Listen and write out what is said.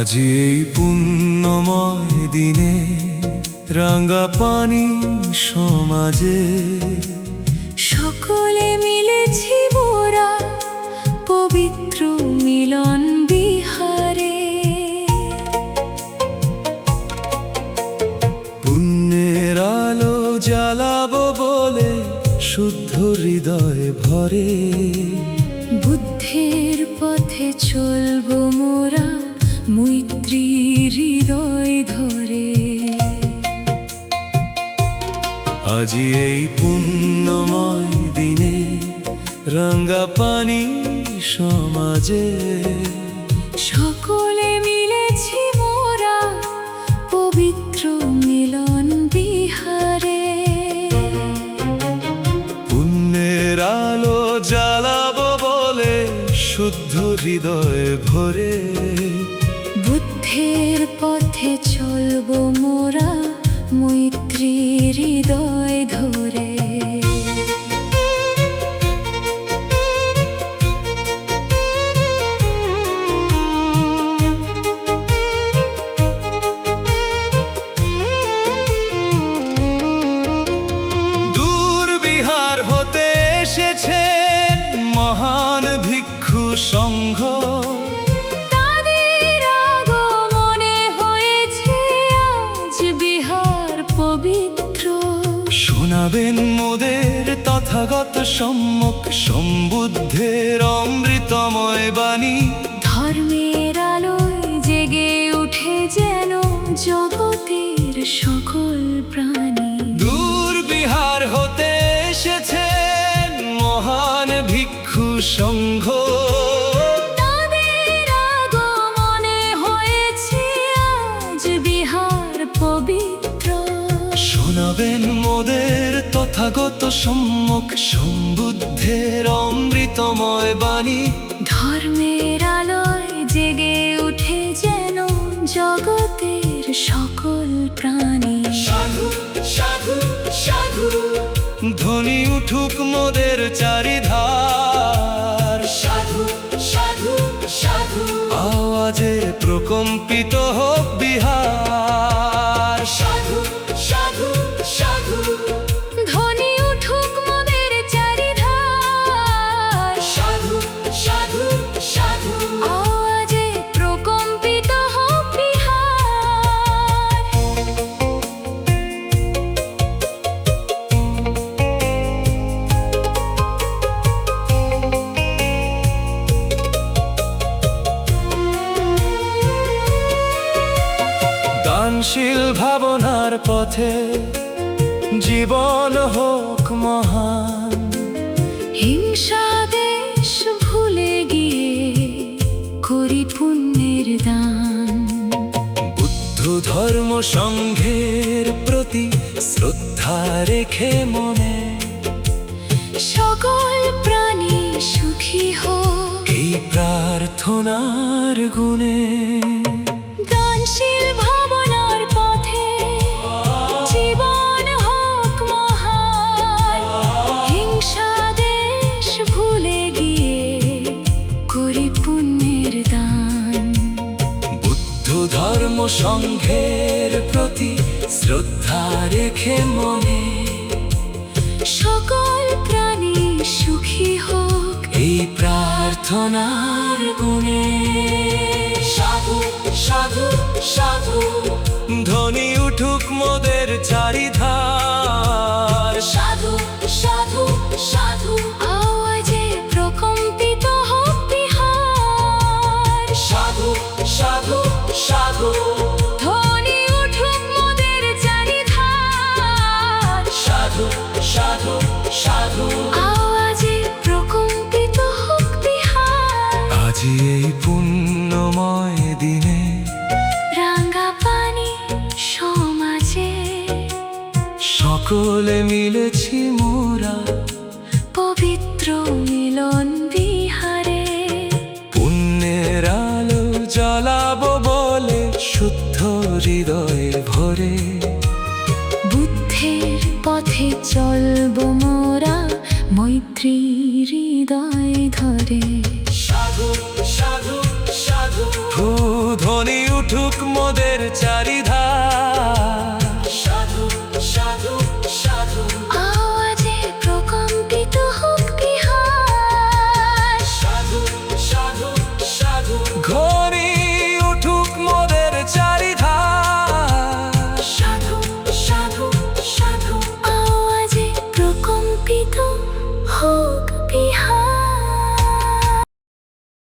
আজি এই পুণ্যময় দিনে রাঙ্গা পানি সমাজে সকলে মিলেছি মোরা পবিত্র মিলন বিহারে। পুণ্যের আলো জ্বালাবো বলে শুদ্ধ হৃদয় ভরে, বুদ্ধের পথে চলবো মোরা মৈত্রীর হৃদয় ধরে। আজি এই পুণ্যময় দিনে রাঙ্গা পানি সমাজে সকলে মিলেছি মোরা পবিত্র মিলন বিহারে। পুণ্যের আলো জ্বালাবো বলে শুদ্ধ হৃদয় ভরে, বুদ্ধের পথে চলবো মোরা মৈত্রীর হৃদয় ধরে। দূর বিহার হতে এসেছেন মহান ভিক্ষু সংঘ, তাদের আগমনে হয়েছে আজ বিহার পবিত্র। শোনাবেন মোদের তথাগত সম্মুখ সম্বুদ্ধের অমৃতময় বাণী। ধর্মের আলোয় জেগে উঠে যেন জগতের সকল প্রাণী। দূর বিহার হতে এসেছেন মহান ভিক্ষু সংঘ, তাদের আগমনে হয়েছে আজ বিহার পবিত্র। শোনাবেন মোদের তথাগত সম্মুখ সম্বুদ্ধের অমৃতময় বাণী। ধর্মের আলোয় জেগে উঠে যেন জগতের সকল প্রাণী। সাধু সাধু সাধু ধ্বনি উঠুক মোদের চারিধার, সাধু সাধু সাধু আওয়াজে প্রকম্পিত হোক বিহার। সাধু সাধু সাধু ধ্বনি উঠুক মোদের চারিধার, সাধু সাধু সাধু আওয়াজে প্রকম্পিত হোক বিহার। দানশীল ভাবনার পথে জীবন হোক মহান, হিংসা দেশ ভুলে গিয়ে করি পুণ্যের দান। বুদ্ধ ধর্ম সংঘের প্রতি শ্রদ্ধা রেখে মনে সকল প্রাণী সুখী হোক এই প্রার্থনার গুণে। দানশীল ভাবনার পথে জীবন হোক মহান, হিংসা দেশ ভুলে গিয়ে করি পুণ্যের দান। বুদ্ধ ধর্ম সংঘের প্রতি শ্রদ্ধা রেখে মনে সকল প্রাণী সুখী হোক এই প্রার্থনার গুণে। সাধু সাধু সাধু ধ্বনি উঠুক মোদের চারিধার, সাধু সাধু সাধু আওয়াজে প্রকম্পিত হোক বিহার। সাধু সাধু সাধু ধ্বনি উঠুক মোদের চারিধার, সাধু সাধু সাধু আওয়াজে প্রকম্পিত হোক বিহার। আজি এই পুণ্যময় দিনে রাঙ্গা পানি সমাজে সকলে মিলেছি মোরা পবিত্র মিলন বিহারে। পুণ্যের আলো জ্বালাবো বলে শুদ্ধ হৃদয় ভরে, বুদ্ধের পথে চলবো মোরা মৈত্রীর হৃদয় ধরে। সাধু সাধু সাধু ধ্বনি উঠুক মোদের চারিধার। সাধু সাধু সাধু আওয়াজে প্রকম্পিত হোক বিহার। সাধু সাধু সাধু ধ্বনি উঠুক মোদের চারিধার। সাধু সাধু সাধু আওয়াজে প্রকম্পিত হোক বিহার।